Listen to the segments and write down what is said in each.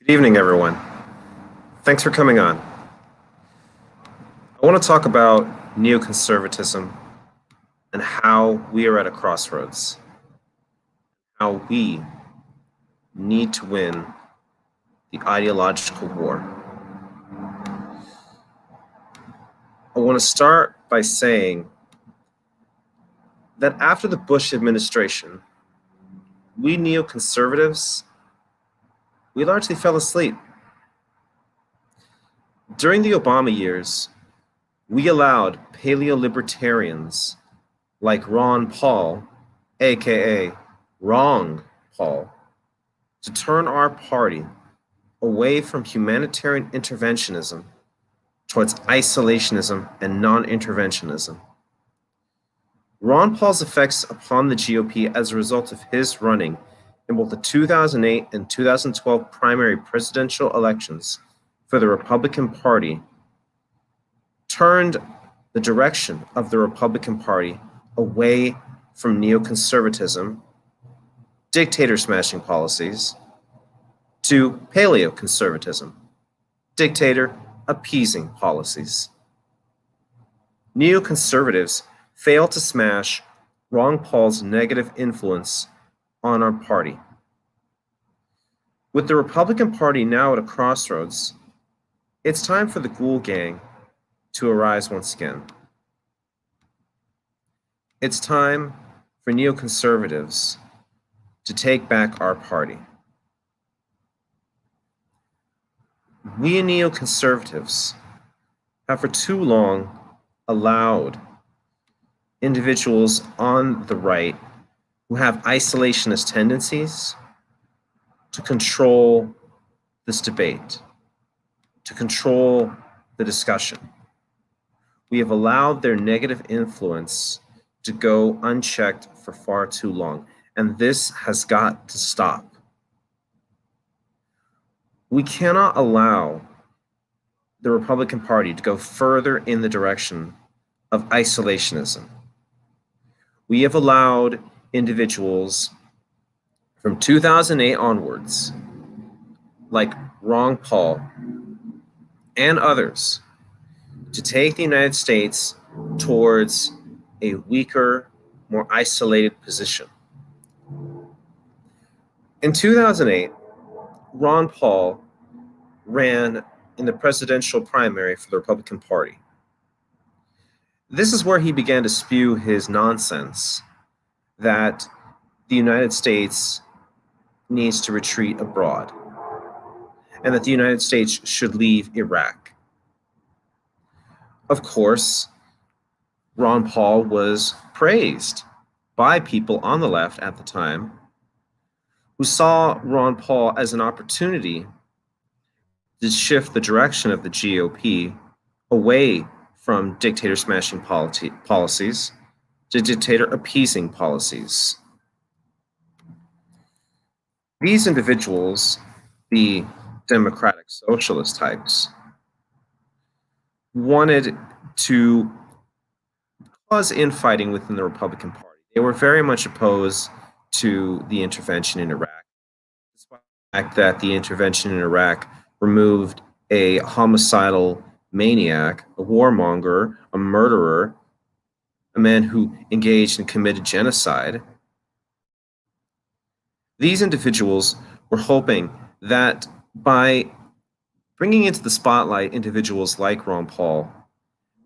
Good evening, everyone. Thanks for coming on. I want to talk about neoconservatism and how we are at a crossroads, how we need to win the ideological war. I want to start by saying that after the Bush administration, we neoconservatives, we largely fell asleep. During the Obama years, we allowed Paleo-Libertarians like Ron Paul, aka Wrong Paul, to turn our party away from humanitarian interventionism towards isolationism and non-interventionism. Ron Paul's effects upon the GOP as a result of his running in both the 2008 and 2012 primary presidential elections for the Republican Party turned the direction of the Republican Party away from neoconservatism, dictator-smashing policies, to Paleo-Conservatism, dictator appeasing policies. Neoconservatives fail to smash Ron Paul's negative influence on our party. With the Republican Party now at a crossroads, it's time for the Ghoul Gang to arise once again. It's time for neoconservatives to take back our party. We neoconservatives have for too long allowed individuals on the right who have isolationist tendencies to control this debate, to control the discussion. We have allowed their negative influence to go unchecked for far too long, and this has got to stop. We cannot allow the Republican Party to go further in the direction of isolationism. We have allowed individuals from 2008 onwards, like Ron Paul and others, to take the United States towards a weaker, more isolated position. In 2008, Ron Paul ran in the presidential primary for the Republican Party. This is where he began to spew his nonsense that the United States needs to retreat abroad and that the United States should leave Iraq. Of course, Ron Paul was praised by people on the left at the time who saw Ron Paul as an opportunity to shift the direction of the GOP away from dictator-smashing policies to dictator-appeasing policies. These individuals, the democratic socialist types, wanted to cause infighting within the Republican Party. They were very much opposed to the intervention in Iraq, despite the fact that the intervention in Iraq removed a homicidal maniac, a warmonger, a murderer, a man who engaged and committed genocide. These individuals were hoping that by bringing into the spotlight individuals like Ron Paul,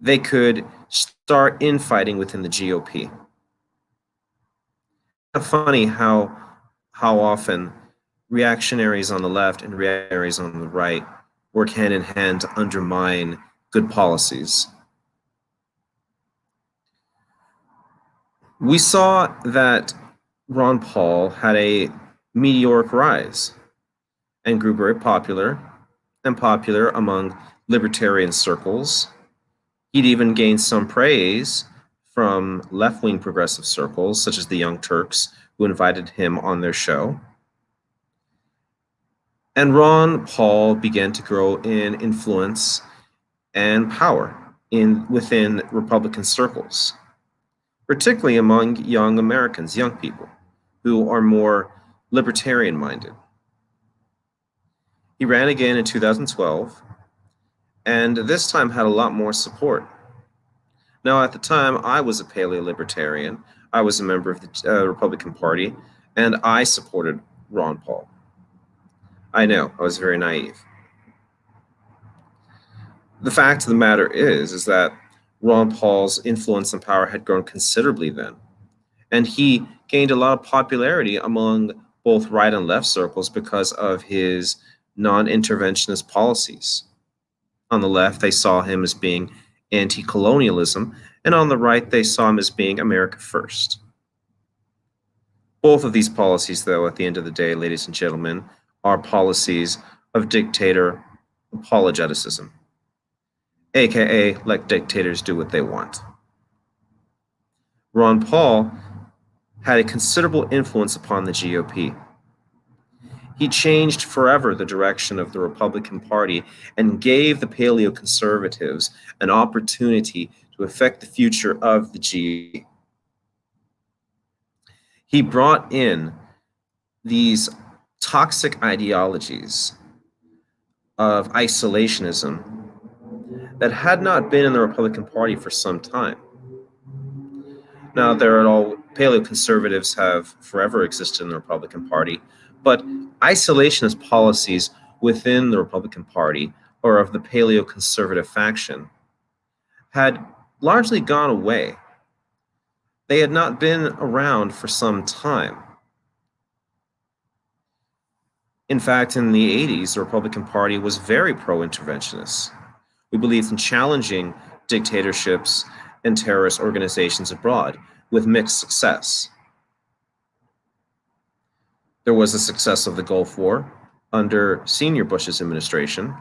they could start infighting within the GOP. It's funny how often reactionaries on the left and reactionaries on the right work hand in hand to undermine good policies. We saw that Ron Paul had a meteoric rise and grew very popular among libertarian circles. He'd even gained some praise from left-wing progressive circles, such as the Young Turks, who invited him on their show. And Ron Paul began to grow in influence and power within Republican circles, particularly among young Americans, young people, who are more libertarian-minded. He ran again in 2012, and this time had a lot more support. Now, at the time, I was a Paleo-Libertarian. I was a member of the Republican Party, and I supported Ron Paul. I know, I was very naive. The fact of the matter is that Ron Paul's influence and power had grown considerably then, and he gained a lot of popularity among both right and left circles because of his non-interventionist policies. On the left, they saw him as being anti-colonialism, and on the right, they saw him as being America first. Both of these policies, though, at the end of the day, ladies and gentlemen, are policies of dictator apologeticism, aka let dictators do what they want. Ron Paul had a considerable influence upon the GOP. He changed forever the direction of the Republican Party and gave the Paleo-Conservatives an opportunity to affect the future of the GOP. He brought in these toxic ideologies of isolationism that had not been in the Republican Party for some time. Now, Paleo-Conservatives have forever existed in the Republican Party, but isolationist policies within the Republican Party, or of the Paleo-Conservative faction, had largely gone away. They had not been around for some time. In fact, in the 80s, the Republican Party was very pro-interventionist. We believed in challenging dictatorships and terrorist organizations abroad with mixed success. There was the success of the Gulf War under Senior Bush's administration.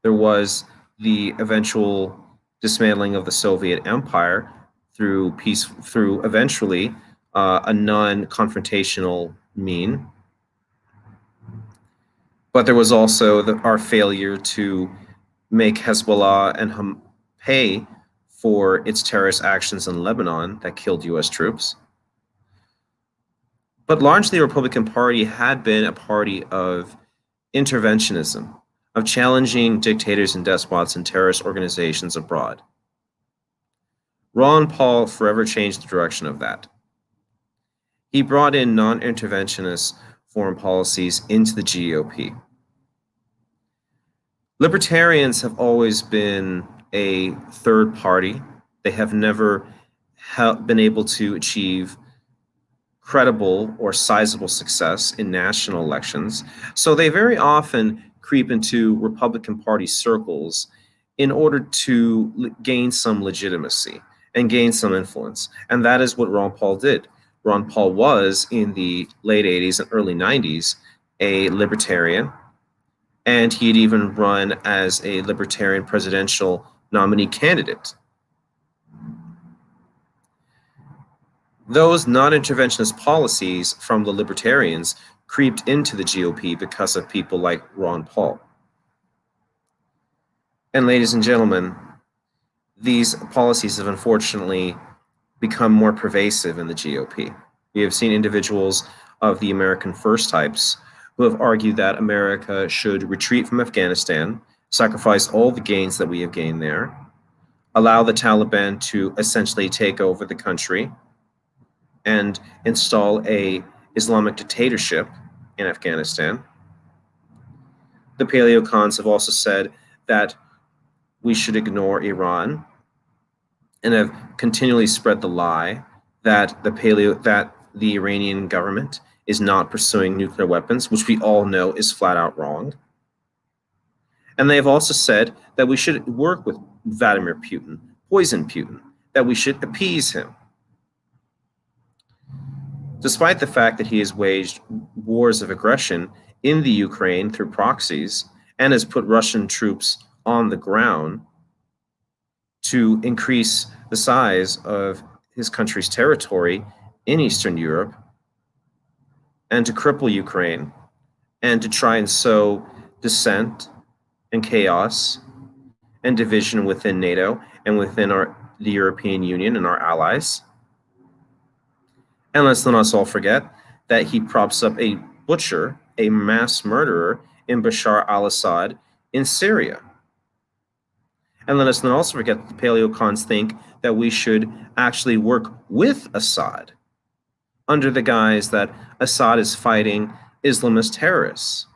There was the eventual dismantling of the Soviet Empire through eventually a non-confrontational mean. But there was also our failure to make Hezbollah and pay for its terrorist actions in Lebanon that killed US troops. But largely, the Republican Party had been a party of interventionism, of challenging dictators and despots and terrorist organizations abroad. Ron Paul forever changed the direction of that. He brought in non-interventionist foreign policies into the GOP. Libertarians have always been a third party. They have never been able to achieve credible or sizable success in national elections. So they very often creep into Republican Party circles in order to gain some legitimacy and gain some influence. And that is what Ron Paul did. Ron Paul was, in the late 80s and early 90s, a libertarian, and he had even run as a libertarian presidential nominee candidate. Those non-interventionist policies from the libertarians creeped into the GOP because of people like Ron Paul. And ladies and gentlemen, these policies have unfortunately become more pervasive in the GOP. We have seen individuals of the American First types who have argued that America should retreat from Afghanistan, sacrifice all the gains that we have gained there, allow the Taliban to essentially take over the country, and install a Islamic dictatorship in Afghanistan. The Paleo-Cons have also said that we should ignore Iran, and have continually spread the lie that the Iranian government is not pursuing nuclear weapons, which we all know is flat out wrong. And they have also said that we should work with Vladimir Putin, poison Putin, that we should appease him. Despite the fact that he has waged wars of aggression in the Ukraine through proxies and has put Russian troops on the ground to increase the size of his country's territory in Eastern Europe, and to cripple Ukraine, and to try and sow dissent and chaos and division within NATO and within the European Union and our allies. And let's not us all forget that he props up a butcher, a mass murderer in Bashar al-Assad in Syria. And let us not also forget that the Paleo-Cons think that we should actually work with Assad under the guise that Assad is fighting Islamist terrorists.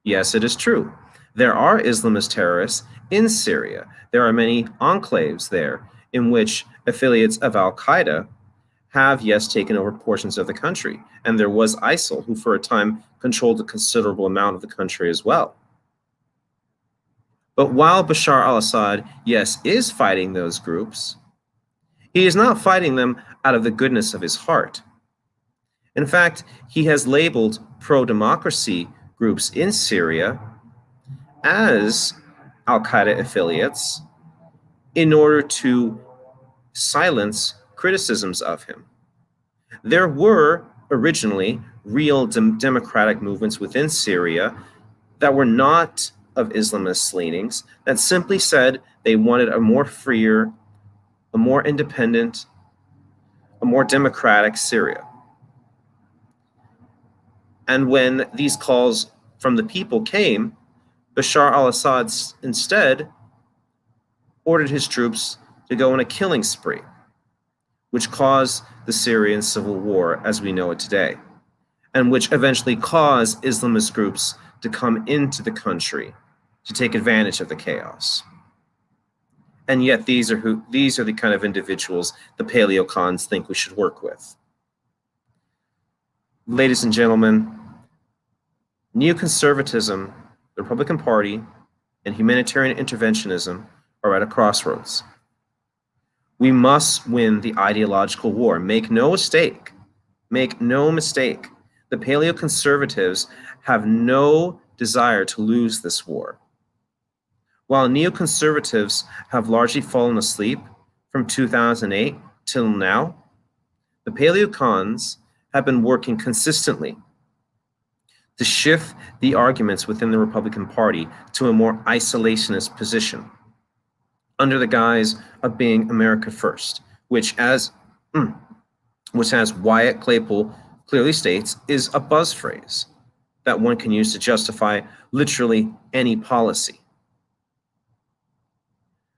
Yes, it is true. There are Islamist terrorists in Syria. There are many enclaves there in which affiliates of al-Qaeda have, yes, taken over portions of the country. And there was ISIL, who for a time controlled a considerable amount of the country as well. But while Bashar al-Assad, yes, is fighting those groups, he is not fighting them out of the goodness of his heart. In fact, he has labeled pro-democracy groups in Syria as al-Qaeda affiliates in order to silence criticisms of him. There were originally real democratic movements within Syria that were not of Islamist leanings, that simply said they wanted a more freer, a more independent, a more democratic Syria. And when these calls from the people came, Bashar al-Assad instead ordered his troops to go on a killing spree, which caused the Syrian civil war as we know it today, and which eventually caused Islamist groups to come into the country to take advantage of the chaos. And yet these are the kind of individuals the Paleo-Cons think we should work with. Ladies and gentlemen, Neo-Conservatism, the Republican Party, and Humanitarian Interventionism are at a crossroads. We must win the ideological war. Make no mistake. Make no mistake. The Paleo-Conservatives have no desire to lose this war. While Neo-Conservatives have largely fallen asleep from 2008 till now, the Paleo-Cons have been working consistently to shift the arguments within the Republican Party to a more isolationist position under the guise of being America First, which as Wyatt Claypool clearly states, is a buzz phrase that one can use to justify literally any policy.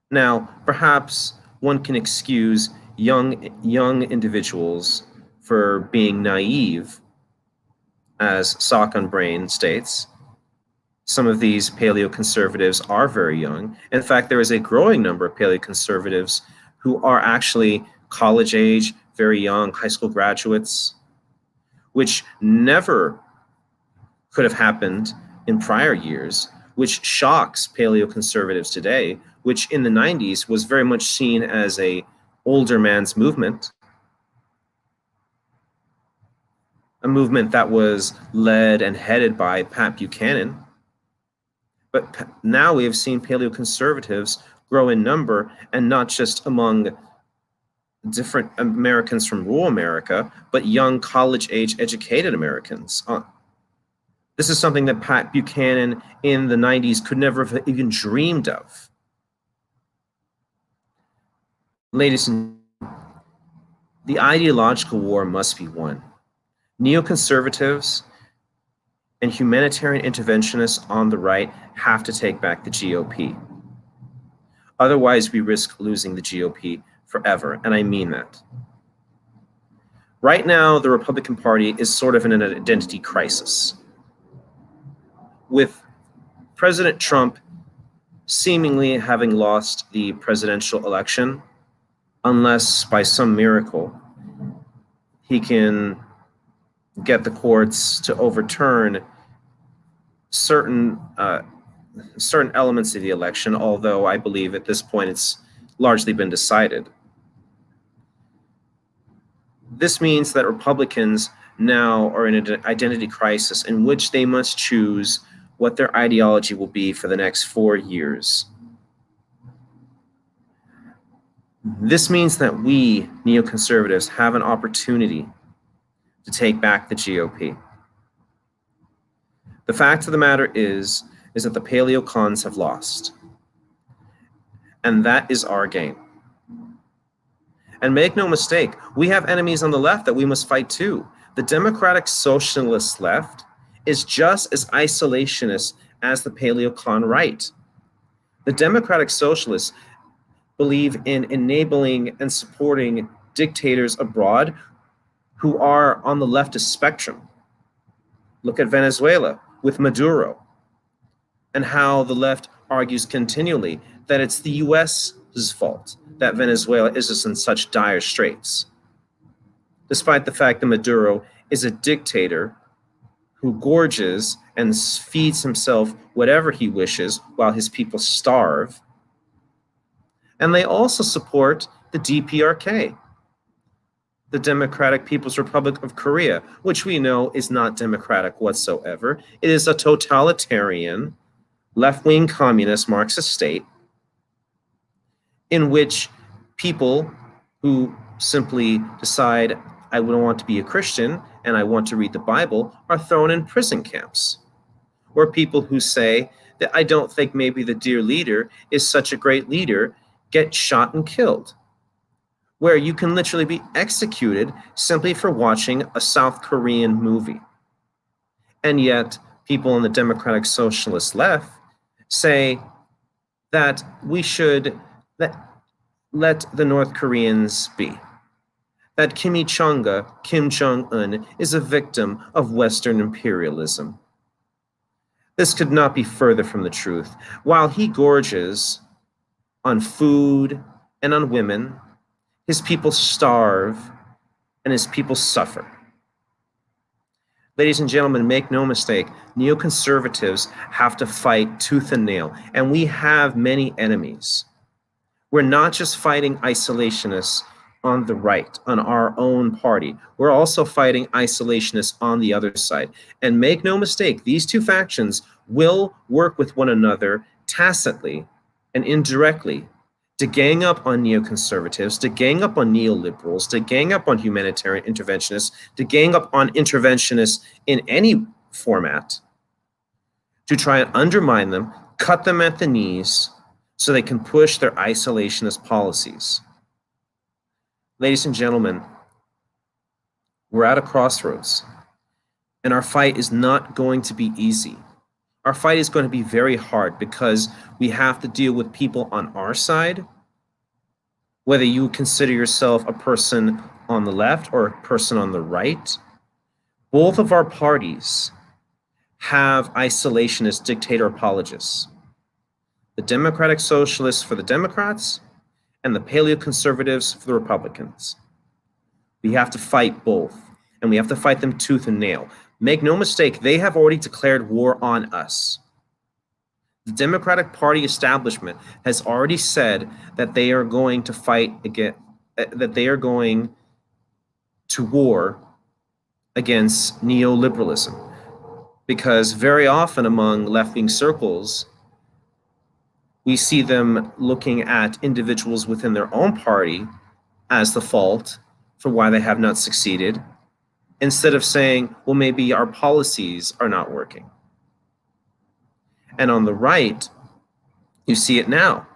Now, perhaps one can excuse young individuals for being naive, as Sock on Brain states. Some of these paleo-conservatives are very young. In fact, there is a growing number of paleo-conservatives who are actually college age, very young, high school graduates, which never could have happened in prior years, which shocks paleo-conservatives today, which in the 90s was very much seen as a older man's movement, a movement that was led and headed by Pat Buchanan. But now we have seen paleo-conservatives grow in number, and not just among different Americans from rural America, but young college-age educated Americans. This is something that Pat Buchanan in the 90s could never have even dreamed of. Ladies and gentlemen, the ideological war must be won. Neo-conservatives and humanitarian interventionists on the right have to take back the GOP. Otherwise, we risk losing the GOP forever, and I mean that. Right now, the Republican Party is sort of in an identity crisis, with President Trump seemingly having lost the presidential election, unless by some miracle he can get the courts to overturn certain elements of the election, although I believe at this point it's largely been decided. This means that Republicans now are in an identity crisis in which they must choose what their ideology will be for the next 4 years. This means that we, neoconservatives, have an opportunity to take back the GOP. The fact of the matter is that the Paleo-Cons have lost. And that is our game. And make no mistake, we have enemies on the left that we must fight too. The Democratic Socialist left is just as isolationist as the Paleo-Con right. The democratic socialists believe in enabling and supporting dictators abroad who are on the leftist spectrum. Look at Venezuela with Maduro, and how the left argues continually that it's the US's fault that Venezuela is just in such dire straits, despite the fact that Maduro is a dictator who gorges and feeds himself whatever he wishes while his people starve. And they also support the DPRK, the Democratic People's Republic of Korea, which we know is not democratic whatsoever. It is a totalitarian, left-wing communist Marxist state in which people who simply decide, I don't want to be a Christian and I want to read the Bible, are thrown in prison camps. Or people who say that I don't think maybe the dear leader is such a great leader get shot and killed, where you can literally be executed simply for watching a South Korean movie. And yet people on the democratic socialist left say that we should let the North Koreans be, that Kim Jong-un is a victim of Western imperialism. This could not be further from the truth. While he gorges on food and on women, his people starve and his people suffer. Ladies and gentlemen, make no mistake, neoconservatives have to fight tooth and nail, and we have many enemies. We're not just fighting isolationists on the right, on our own party. We're also fighting isolationists on the other side. And make no mistake, these two factions will work with one another tacitly and indirectly to gang up on neoconservatives, to gang up on neoliberals, to gang up on humanitarian interventionists, to gang up on interventionists in any format, to try and undermine them, cut them at the knees, so they can push their isolationist policies. Ladies and gentlemen, we're at a crossroads, and our fight is not going to be easy. Our fight is going to be very hard because we have to deal with people on our side, whether you consider yourself a person on the left or a person on the right. Both of our parties have isolationist dictator apologists. The Democratic Socialists for the Democrats and the Paleo-Conservatives for the Republicans. We have to fight both, and we have to fight them tooth and nail. Make no mistake, they have already declared war on us. The Democratic Party establishment has already said that they are going to fight again, that they are going to war against neoliberalism, because very often among left-wing circles, we see them looking at individuals within their own party as the fault for why they have not succeeded, instead of saying, well, maybe our policies are not working. And on the right, you see it now.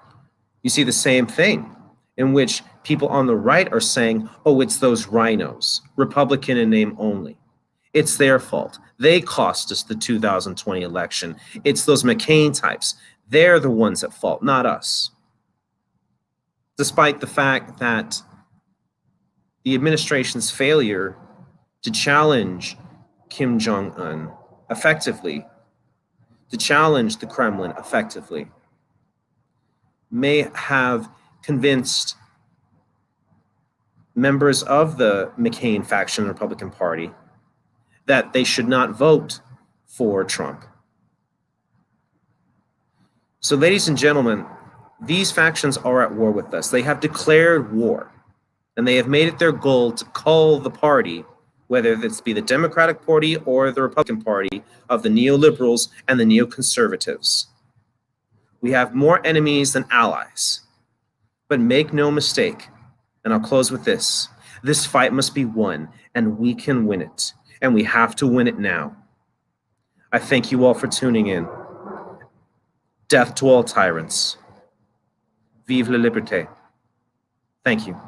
You see the same thing, in which people on the right are saying, oh, it's those rhinos, Republican in name only. It's their fault. They cost us the 2020 election. It's those McCain types. They're the ones at fault, not us. Despite the fact that the administration's failure to challenge Kim Jong-un effectively, to challenge the Kremlin effectively, may have convinced members of the McCain faction, the Republican Party, that they should not vote for Trump. So, ladies and gentlemen, these factions are at war with us. They have declared war, and they have made it their goal to cull the party, whether this be the Democratic Party or the Republican Party, of the neoliberals and the neoconservatives. We have more enemies than allies. But make no mistake, and I'll close with this fight must be won, and we can win it, and we have to win it now. I thank you all for tuning in. Death to all tyrants. Vive la liberté. Thank you.